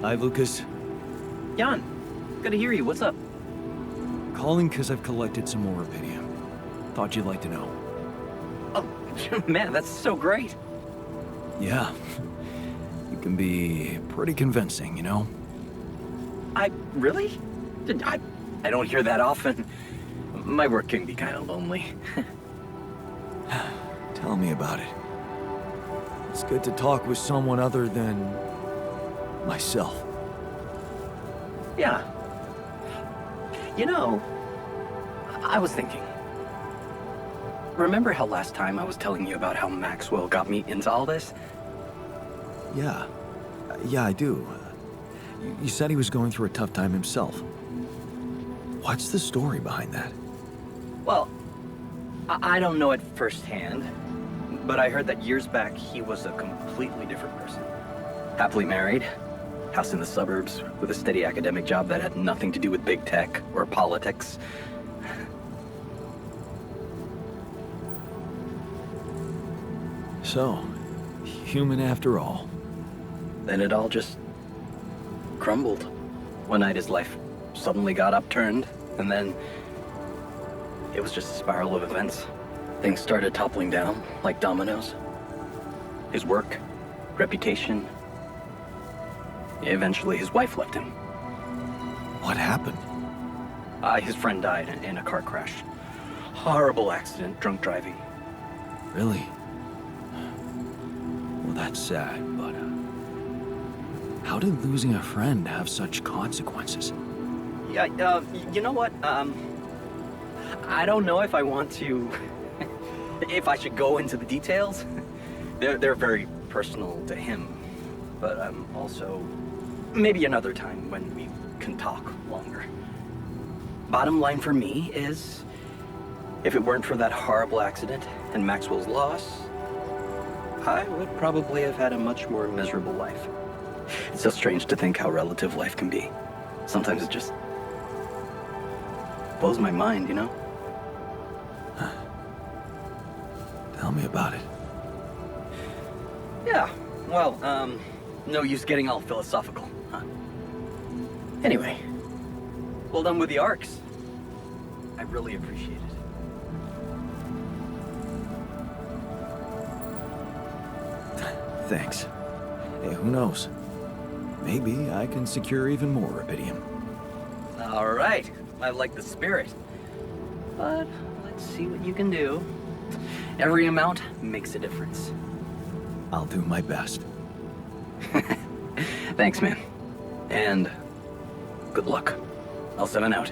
Hi, Lucas. Jan, good to hear you. What's up? Calling because I've collected some more Rubidium. Thought you'd like to know. Oh, man, that's so great. Yeah. You can be pretty convincing, you know? Really? I don't hear that often. My work can be kind of lonely. Tell me about it. It's good to talk with someone other than myself. Yeah. You know, I was thinking. Remember how last time I was telling you about how Maxwell got me into all this? Yeah. Yeah, I do. You said he was going through a tough time himself. What's the story behind that? Well, I don't know it firsthand, but I heard that years back he was a completely different person. Happily married, house in the suburbs, with a steady academic job that had nothing to do with big tech or politics. So, human after all. Then it all just crumbled. One night his life suddenly got upturned, and then it was just a spiral of events. Things started toppling down like dominoes. His work, reputation. Eventually his wife left him. What happened? His friend died in a car crash. Horrible accident, drunk driving. Really? Well, that's sad, but how did losing a friend have such consequences? Yeah, you know what? I don't know if I want to... if I should go into the details. They're very personal to him. But also... maybe another time when we can talk longer. Bottom line for me is... if it weren't for that horrible accident and Maxwell's loss, I would probably have had a much more miserable life. It's so strange to think how relative life can be. Sometimes it just blows my mind, you know? Tell me about it. Yeah, well, no use getting all philosophical, huh? Anyway, well done with the arcs. I really appreciate it. Thanks. Hey, who knows? Maybe I can secure even more Rubidium. All right, I like the spirit. But let's see what you can do. Every amount makes a difference. I'll do my best. Thanks, man. And good luck. I'll 7 out.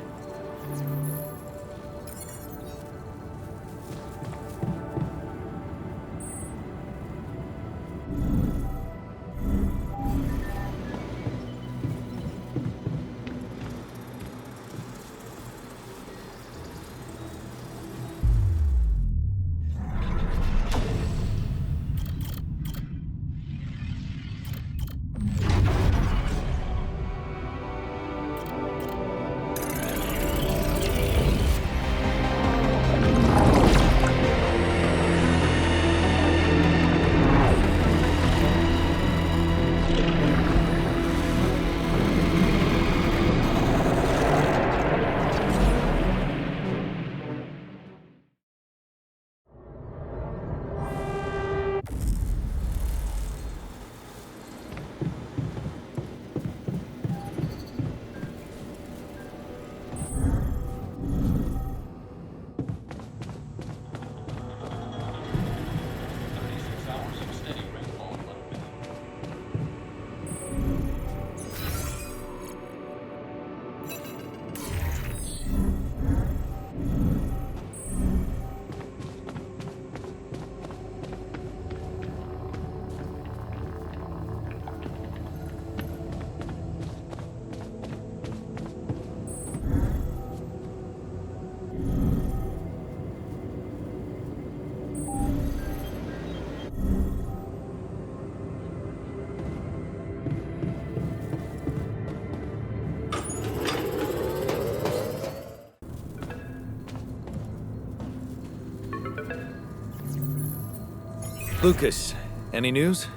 Lucas, any news?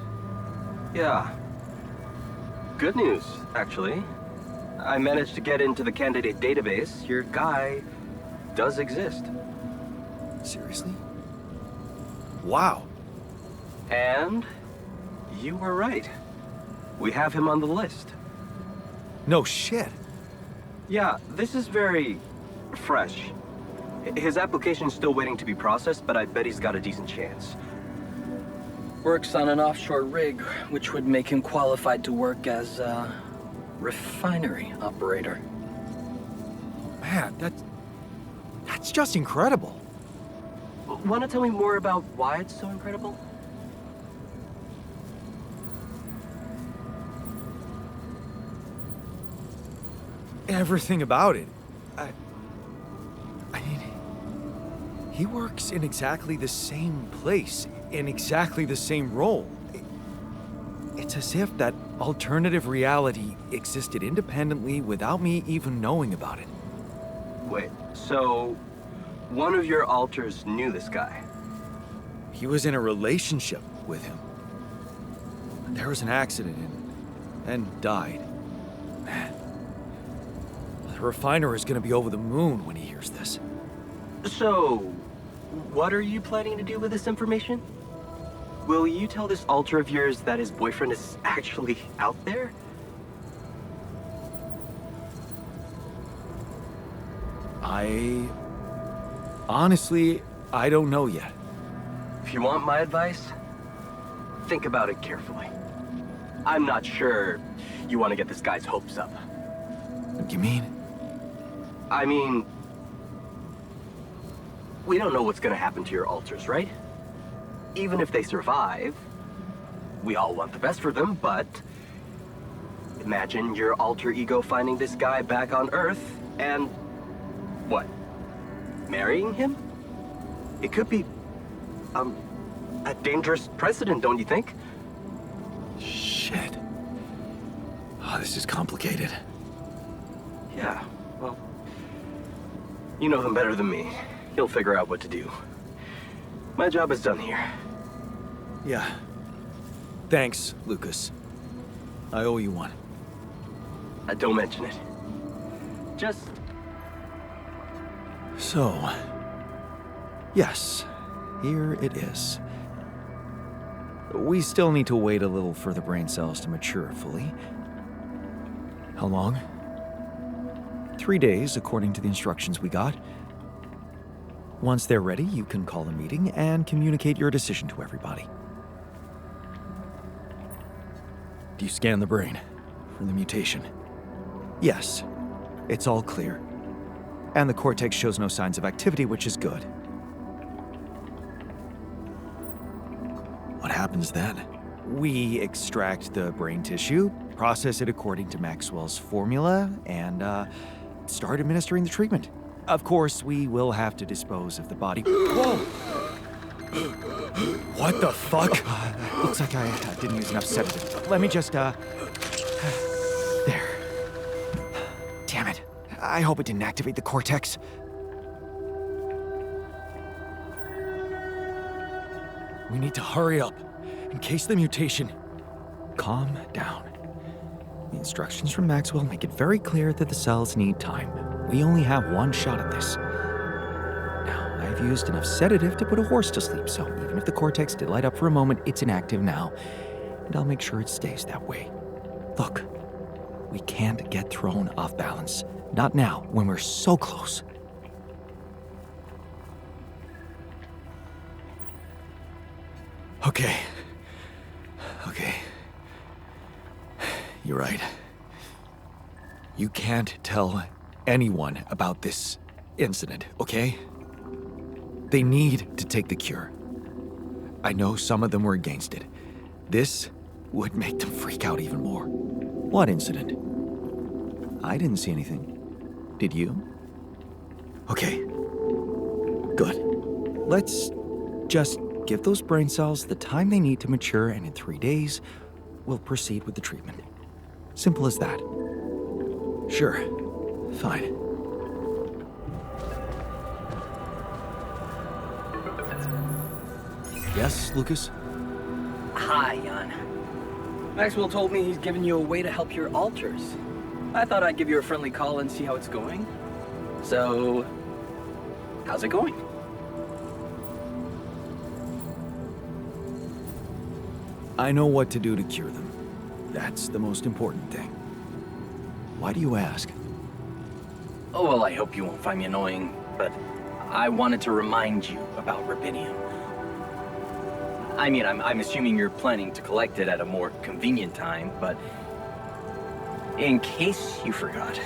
Yeah. Good news, actually. I managed to get into the candidate database. Your guy does exist. Seriously? Wow. And you were right. We have him on the list. No shit. Yeah, this is very fresh. His application's still waiting to be processed, but I bet he's got a decent chance. Works on an offshore rig, which would make him qualified to work as a refinery operator. Man, that's just incredible. Want to tell me more about why it's so incredible? Everything about it. I mean, he works in exactly the same place, in exactly the same role. It's as if that alternative reality existed independently without me even knowing about it. Wait, so one of your alters knew this guy? He was in a relationship with him. There was an accident and died. Man. The refiner is gonna be over the moon when he hears this. So, what are you planning to do with this information? Will you tell this alter of yours that his boyfriend is actually out there? Honestly, I don't know yet. If you want my advice, think about it carefully. I'm not sure you want to get this guy's hopes up. What do you mean? I mean, we don't know what's gonna happen to your alters, right? Even if they survive, we all want the best for them, but imagine your alter ego finding this guy back on Earth and what? Marrying him? It could be, a dangerous precedent, don't you think? Shit. Oh, this is complicated. Yeah, well, you know him better than me. He'll figure out what to do. My job is done here. Yeah. Thanks, Lucas. I owe you one. Don't mention it. Just... So... Yes, here it is. We still need to wait a little for the brain cells to mature fully. How long? 3 days, according to the instructions we got. Once they're ready, you can call a meeting and communicate your decision to everybody. Do you scan the brain for the mutation? Yes, it's all clear. And the cortex shows no signs of activity, which is good. What happens then? We extract the brain tissue, process it according to Maxwell's formula, and start administering the treatment. Of course, we will have to dispose of the body. Whoa! What the fuck? Looks like I didn't use enough sedative. Let me just, There. Damn it. I hope it didn't activate the cortex. We need to hurry up, in case the mutation... Calm down. The instructions from Maxwell make it very clear that the cells need time. We only have one shot at this. Now, I've used enough sedative to put a horse to sleep, so even if the cortex did light up for a moment, it's inactive now. And I'll make sure it stays that way. Look, we can't get thrown off balance. Not now, when we're so close. Okay. You're right. You can't tell anyone about this incident, okay? They need to take the cure. I know some of them were against it. This would make them freak out even more. What incident? I didn't see anything. Did you? Okay. Good. Let's just give those brain cells the time they need to mature, and in 3 days, we'll proceed with the treatment. Simple as that. Sure. Fine. Yes, Lucas? Hi, Jan. Maxwell told me he's giving you a way to help your alters. I thought I'd give you a friendly call and see how it's going. So, how's it going? I know what to do to cure them. That's the most important thing. Why do you ask? Oh, well, I hope you won't find me annoying, but I wanted to remind you about rubidium. I mean, I'm assuming you're planning to collect it at a more convenient time, but in case you forgot,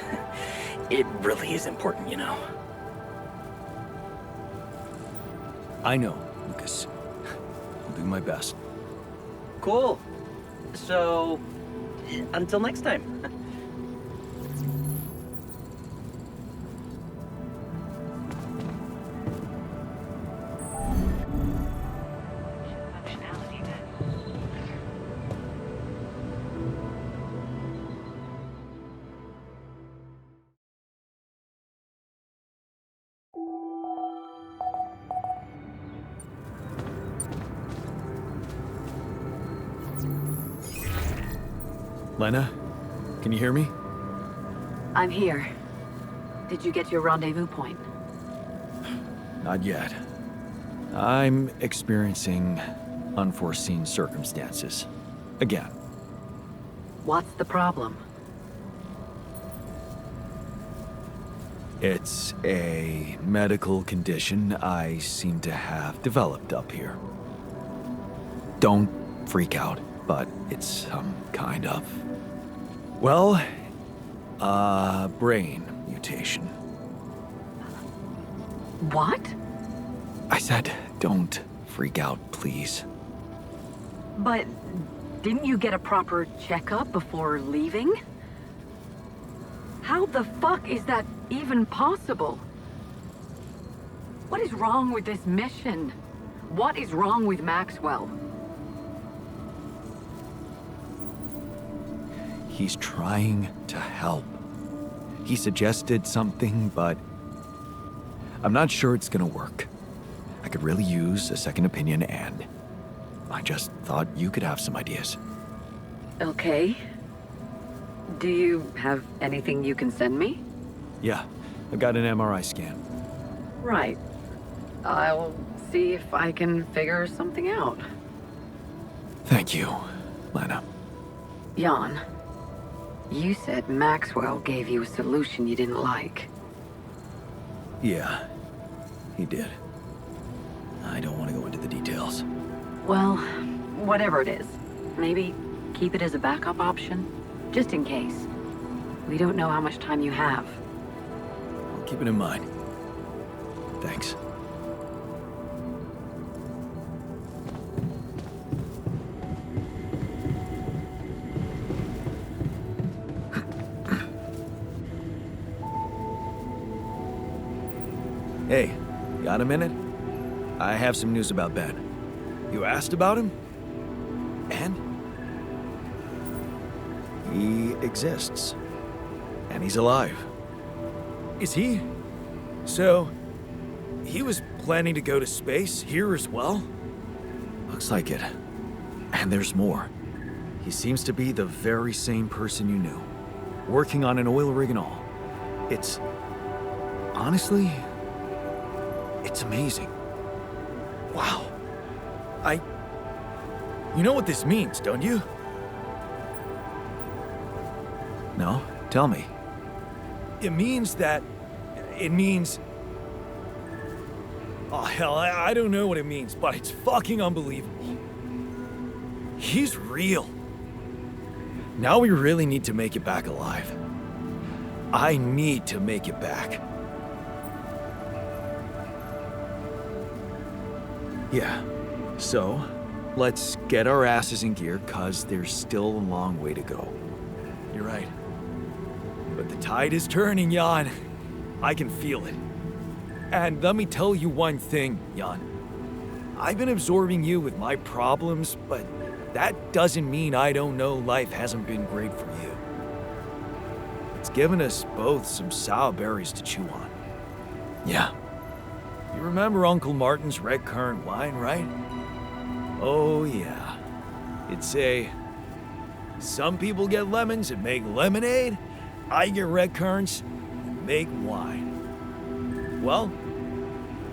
it really is important, you know. I know, Lucas. I'll do my best. Cool. So, until next time. Lena, can you hear me? I'm here. Did you get to your rendezvous point? Not yet. I'm experiencing unforeseen circumstances. Again. What's the problem? It's a medical condition I seem to have developed up here. Don't freak out, but it's some kind of... well, brain mutation. What? I said, don't freak out, please. But didn't you get a proper checkup before leaving? How the fuck is that even possible? What is wrong with this mission? What is wrong with Maxwell? He's trying to help. He suggested something, but I'm not sure it's gonna work. I could really use a second opinion, and I just thought you could have some ideas. Okay. Do you have anything you can send me? Yeah, I got an MRI scan. Right. I'll see if I can figure something out. Thank you, Lena. Jan, you said Maxwell gave you a solution you didn't like. Yeah, he did. I don't want to go into the details. Well, whatever it is, maybe keep it as a backup option, just in case. We don't know how much time you have. I'll keep it in mind. Thanks. Hey, got a minute? I have some news about Ben. You asked about him? And? He exists. And he's alive. Is he? So, he was planning to go to space here as well? Looks like it. And there's more. He seems to be the very same person you knew. Working on an oil rig and all. It's... honestly... it's amazing. Wow. You know what this means, don't you? No? Tell me. It means... oh, hell, I don't know what it means, but it's fucking unbelievable. He's real. Now we really need to make it back alive. I need to make it back. Yeah, so let's get our asses in gear, cause there's still a long way to go. You're right. But the tide is turning, Jan. I can feel it. And let me tell you one thing, Jan. I've been absorbing you with my problems, but that doesn't mean I don't know life hasn't been great for you. It's given us both some sour berries to chew on. Yeah. You remember Uncle Martin's red currant wine, right? Oh, yeah. It's a Some people get lemons and make lemonade. I get red currants and make wine. Well,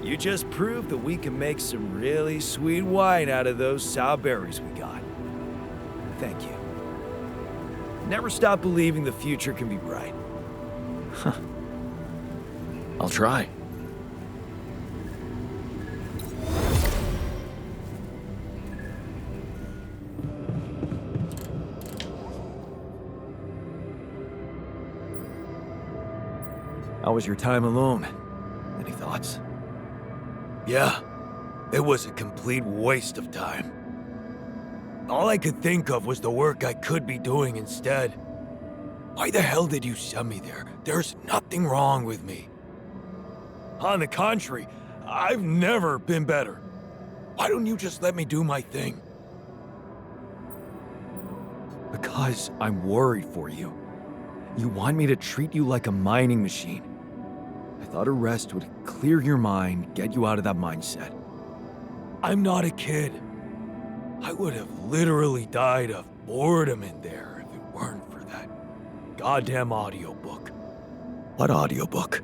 you just proved that we can make some really sweet wine out of those sour berries we got. Thank you. Never stop believing the future can be bright. Huh. I'll try. How was your time alone? Any thoughts? Yeah, it was a complete waste of time. All I could think of was the work I could be doing instead. Why the hell did you send me there? There's nothing wrong with me. On the contrary, I've never been better. Why don't you just let me do my thing? Because I'm worried for you. You want me to treat you like a mining machine. I thought a rest would clear your mind, get you out of that mindset. I'm not a kid. I would have literally died of boredom in there if it weren't for that goddamn audiobook. What audiobook?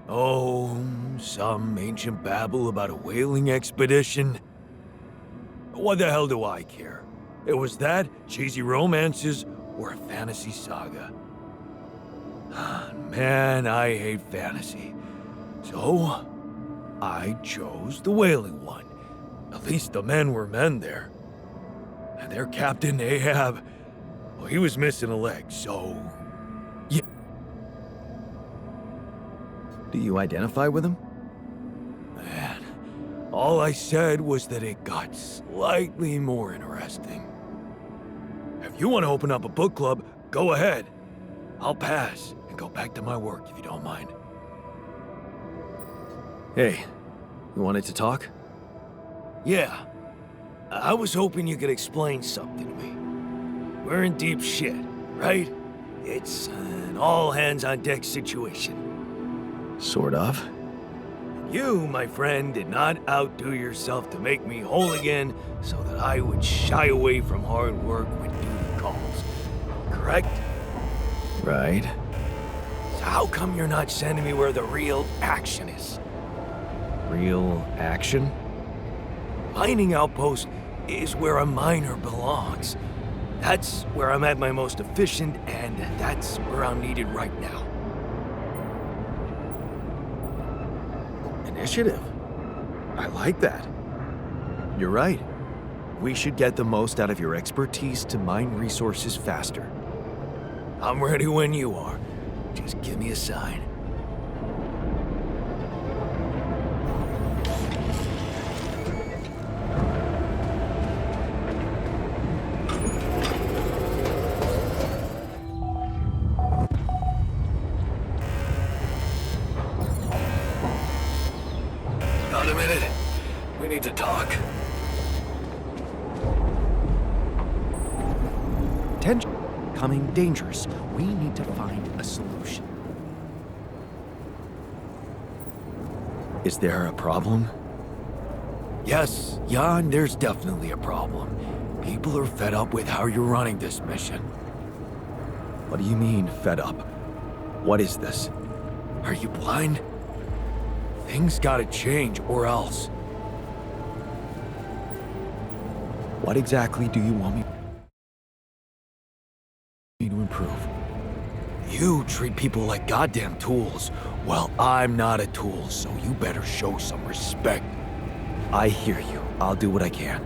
Oh, some ancient babble about a whaling expedition. What the hell do I care? It was that, cheesy romances, or a fantasy saga. Man, I hate fantasy. So, I chose the whaling one. At least the men were men there. And their captain, Ahab, well, he was missing a leg, so... Yeah. Do you identify with him? Man, all I said was that it got slightly more interesting. If you want to open up a book club, go ahead. I'll pass and go back to my work if you don't mind. Hey, you wanted to talk? Yeah. I was hoping you could explain something to me. We're in deep shit, right? It's an all-hands-on-deck situation. Sort of. You, my friend, did not outdo yourself to make me whole again so that I would shy away from hard work when duty calls. Correct? Right. So how come you're not sending me where the real action is? Real action? Mining outpost is where a miner belongs. That's where I'm at my most efficient, and that's where I'm needed right now. Initiative. I like that. You're right. We should get the most out of your expertise to mine resources faster. I'm ready when you are. Just give me a sign. Got a minute? We need to talk. Tension becoming dangerous. We need to find a solution. Is there a problem? Yes, Jan, there's definitely a problem. People are fed up with how you're running this mission. What do you mean, fed up? What is this? Are you blind? Things gotta change, or else. What exactly do you want me to improve? You treat people like goddamn tools. Well, I'm not a tool, so you better show some respect. I hear you. I'll do what I can.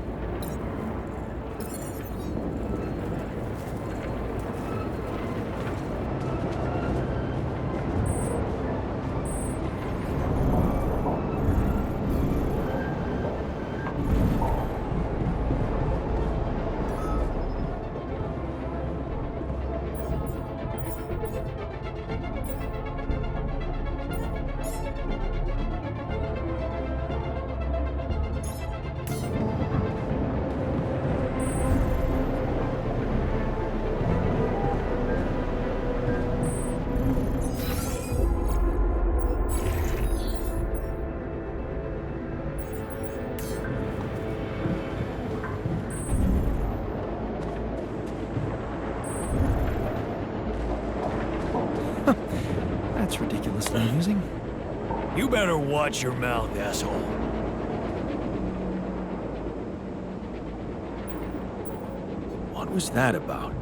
That's ridiculously amusing. You better watch your mouth, asshole. What was that about?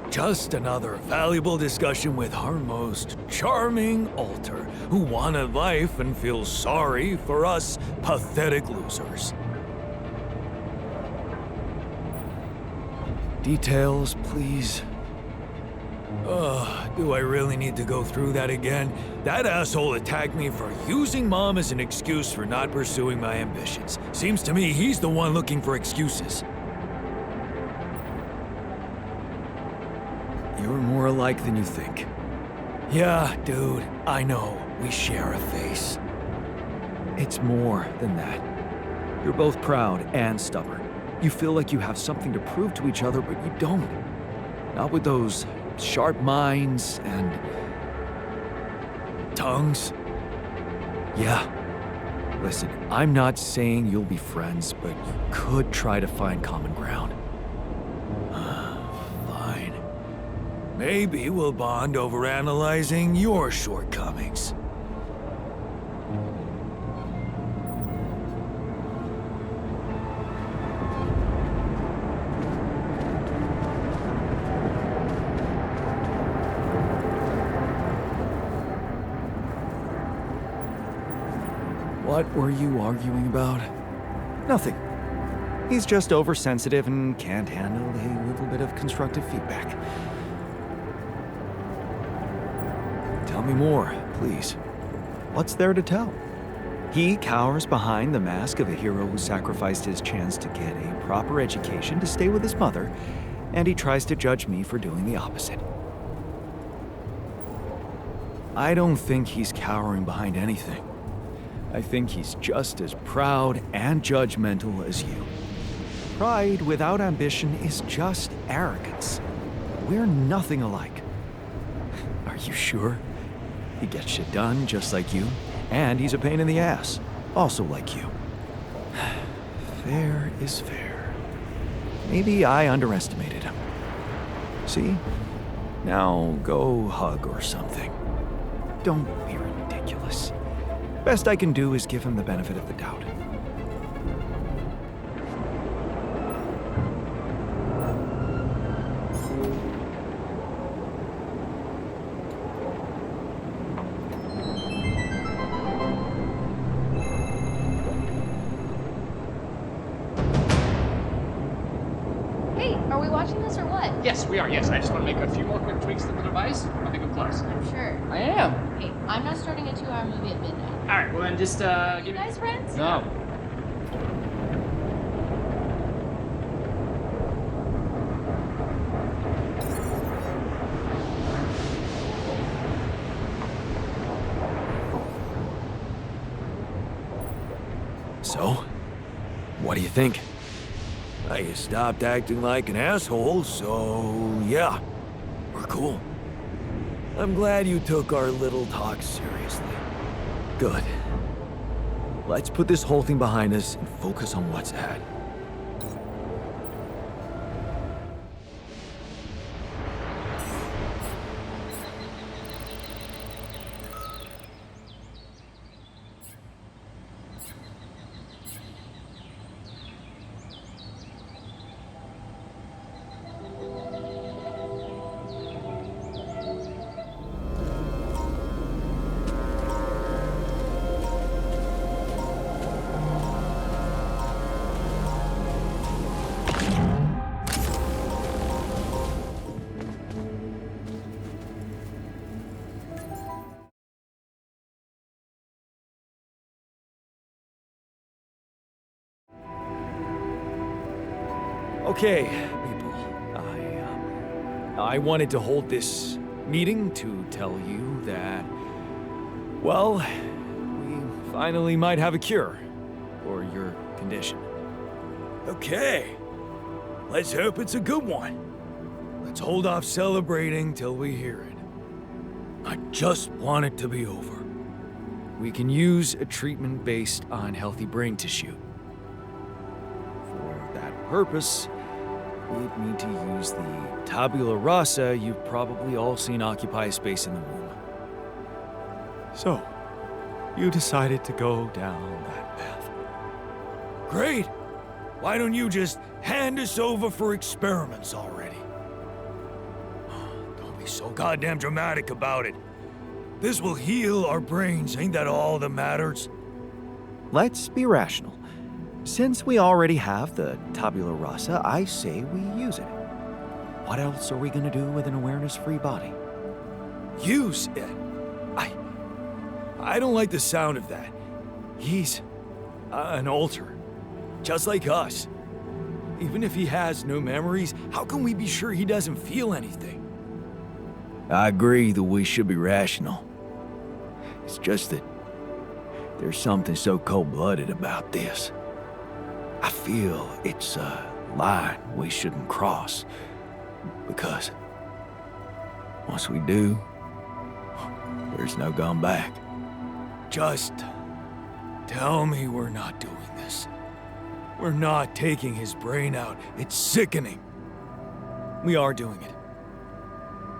Just another valuable discussion with our most charming alter, who wanted life and feels sorry for us pathetic losers. Details, please. Do I really need to go through that again? That asshole attacked me for using Mom as an excuse for not pursuing my ambitions. Seems to me he's the one looking for excuses. You're more alike than you think. Yeah, dude, I know. We share a face. It's more than that. You're both proud and stubborn. You feel like you have something to prove to each other, but you don't. Not with those sharp minds and tongues. Yeah. Listen, I'm not saying you'll be friends, but you could try to find common ground. Fine. Maybe we'll bond over analyzing your shortcomings. What were you arguing about? Nothing. He's just oversensitive and can't handle a little bit of constructive feedback. Tell me more, please. What's there to tell? He cowers behind the mask of a hero who sacrificed his chance to get a proper education to stay with his mother, and he tries to judge me for doing the opposite. I don't think he's cowering behind anything. I think he's just as proud and judgmental as you. Pride without ambition is just arrogance. We're nothing alike. Are you sure? He gets shit done just like you, and he's a pain in the ass, also like you. Fair is fair. Maybe I underestimated him. See? Now go hug or something. Don't be ridiculous. Best I can do is give him the benefit of the doubt. Hey, are we watching this or what? Yes, we are. Yes, I just want to make a few more quick tweaks to the device. I think I'm close. I'm sure. I am. Hey, I'm not starting a 2-hour movie at midnight. All right, well then just You give me. guys friends? No. So, what do you think? You stopped acting like an asshole, so yeah, we're cool. I'm glad you took our little talk seriously. Good. Let's put this whole thing behind us and focus on what's ahead. Okay, people. I wanted to hold this meeting to tell you that, well, we finally might have a cure for your condition. Okay. Let's hope it's a good one. Let's hold off celebrating till we hear it. I just want it to be over. We can use a treatment based on healthy brain tissue. For that purpose, we'd need to use the tabula rasa you've probably all seen occupy a space in the womb. So, you decided to go down that path. Great! Why don't you just hand us over for experiments already? Don't be so goddamn dramatic about it. This will heal our brains, ain't that all that matters? Let's be rational. Since we already have the tabula rasa, I say we use it. What else are we gonna do with an awareness-free body? Use it? I don't like the sound of that. He's an alter, just like us. Even if he has no memories, how can we be sure he doesn't feel anything? I agree that we should be rational. It's just that there's something so cold-blooded about this. I feel it's a line we shouldn't cross, because once we do, there's no going back. Just tell me we're not doing this. We're not taking his brain out. It's sickening. We are doing it.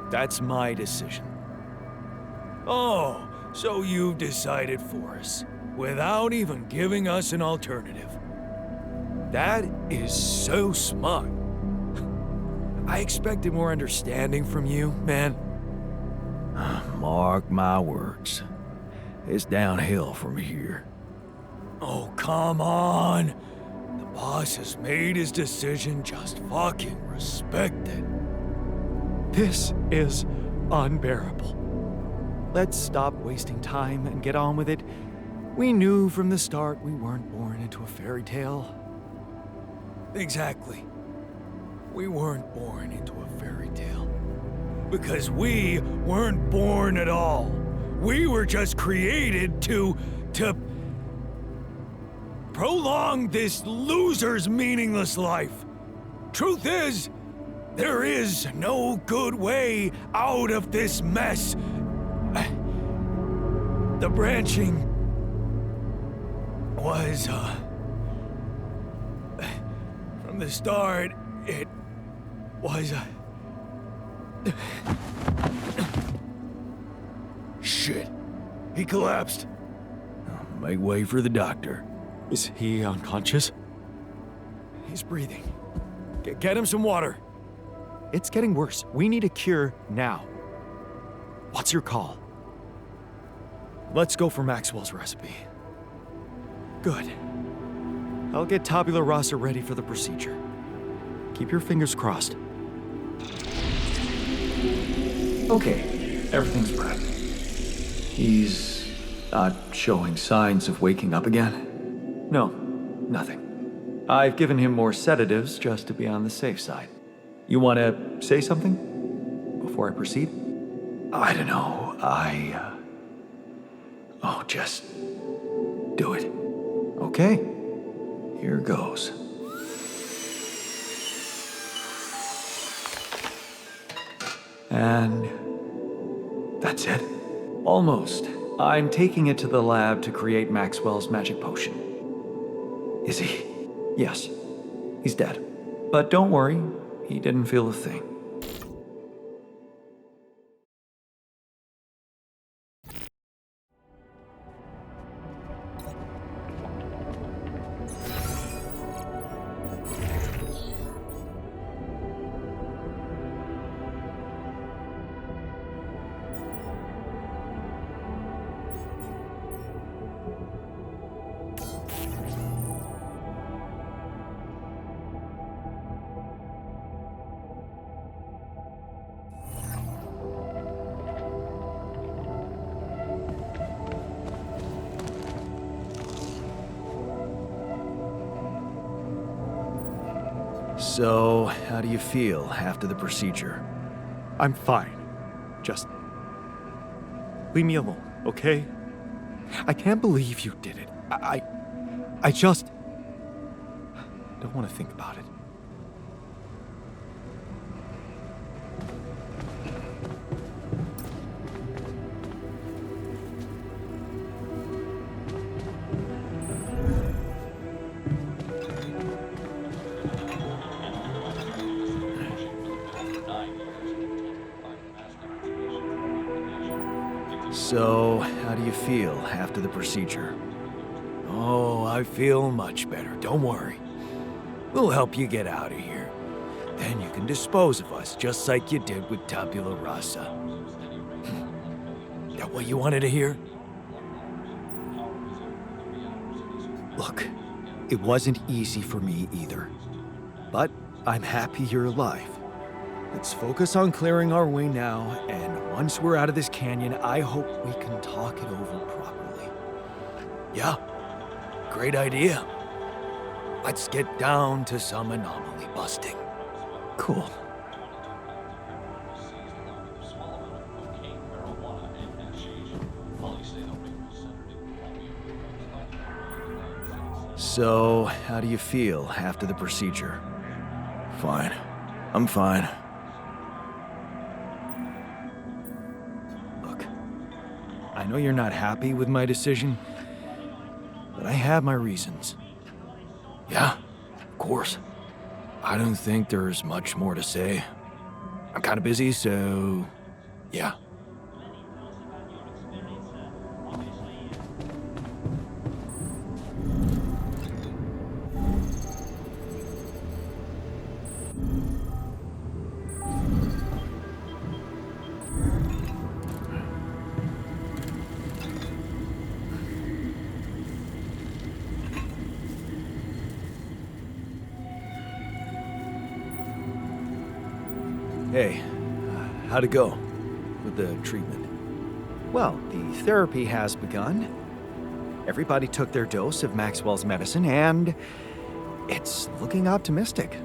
That's my decision. Oh, so you've decided for us, without even giving us an alternative. That is so smart. I expected more understanding from you, man. Mark my words. It's downhill from here. Oh, come on. The boss has made his decision. Just fucking respect it. This is unbearable. Let's stop wasting time and get on with it. We knew from the start we weren't born into a fairy tale. Exactly. We weren't born into a fairy tale. Because we weren't born at all. We were just created to prolong this loser's meaningless life. Truth is, there is no good way out of this mess. The branching was, from the start, it was, Shit. He collapsed. Make way for the doctor. Is he unconscious? He's breathing. Get him some water. It's getting worse. We need a cure now. What's your call? Let's go for Maxwell's recipe. Good. I'll get tabula rasa ready for the procedure. Keep your fingers crossed. Okay, everything's prepped. He's not showing signs of waking up again? No, nothing. I've given him more sedatives just to be on the safe side. You want to say something before I proceed? I don't know. Oh, just do it. Okay, here goes. And that's it. Almost. I'm taking it to the lab to create Maxwell's magic potion. Is he? Yes. He's dead. But don't worry, he didn't feel a thing. So, how do you feel after the procedure? I'm fine. Just leave me alone, okay? I can't believe you did it. I just don't want to think about it. So, how do you feel after the procedure? Oh, I feel much better. Don't worry. We'll help you get out of here. Then you can dispose of us, just like you did with Tabula Rasa. That what you wanted to hear? Look, it wasn't easy for me either. But I'm happy you're alive. Let's focus on clearing our way now, and once we're out of this canyon, I hope we can talk it over properly. Yeah, great idea. Let's get down to some anomaly busting. Cool. So, how do you feel after the procedure? Fine. I'm fine. Look, I know you're not happy with my decision, but I have my reasons. Yeah, of course. I don't think there's much more to say. I'm kind of busy, so yeah. Hey, how'd it go with the treatment? Well, the therapy has begun. Everybody took their dose of Maxwell's medicine, and it's looking optimistic.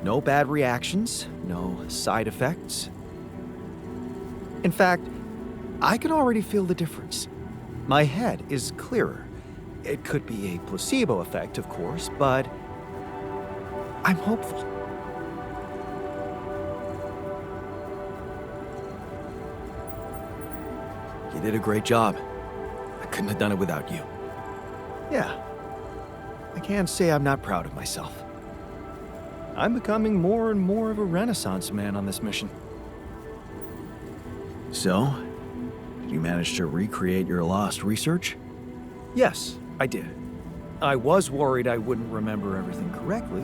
No bad reactions, no side effects. In fact, I can already feel the difference. My head is clearer. It could be a placebo effect, of course, but I'm hopeful. You did a great job. I couldn't have done it without you. Yeah, I can't say I'm not proud of myself. I'm becoming more and more of a Renaissance man on this mission. So, did you manage to recreate your lost research? Yes, I did. I was worried I wouldn't remember everything correctly,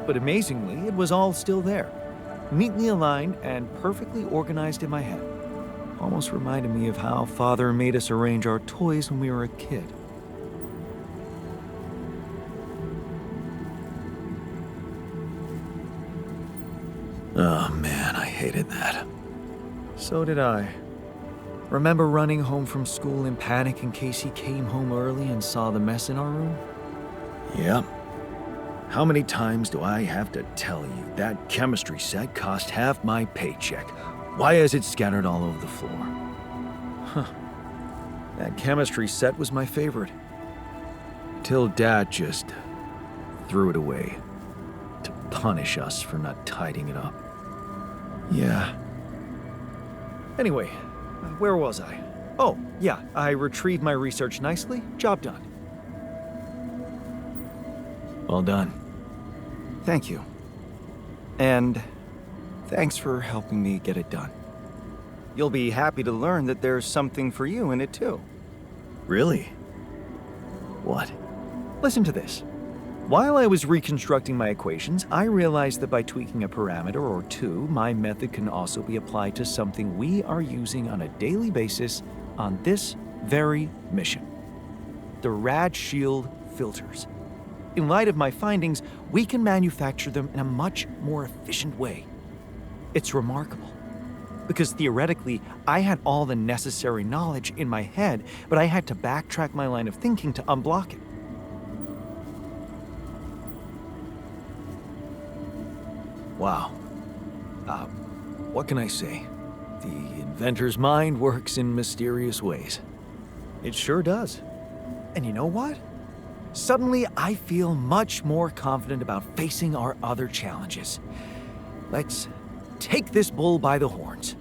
but amazingly, it was all still there, neatly aligned and perfectly organized in my head. Almost reminded me of how Father made us arrange our toys when we were a kid. Oh man, I hated that. So did I. Remember running home from school in panic in case he came home early and saw the mess in our room? Yep. How many times do I have to tell you that chemistry set cost half my paycheck? Why is it scattered all over the floor? Huh. That chemistry set was my favorite. Till Dad just threw it away to punish us for not tidying it up. Yeah. Anyway, where was I? Oh, yeah, I retrieved my research nicely. Job done. Well done. Thank you. And thanks for helping me get it done. You'll be happy to learn that there's something for you in it too. Really? What? Listen to this. While I was reconstructing my equations, I realized that by tweaking a parameter or two, my method can also be applied to something we are using on a daily basis on this very mission. The Rad Shield filters. In light of my findings, we can manufacture them in a much more efficient way. It's remarkable. Because theoretically, I had all the necessary knowledge in my head, but I had to backtrack my line of thinking to unblock it. Wow. What can I say? The inventor's mind works in mysterious ways. It sure does. And you know what? Suddenly, I feel much more confident about facing our other challenges. Let's take this bull by the horns.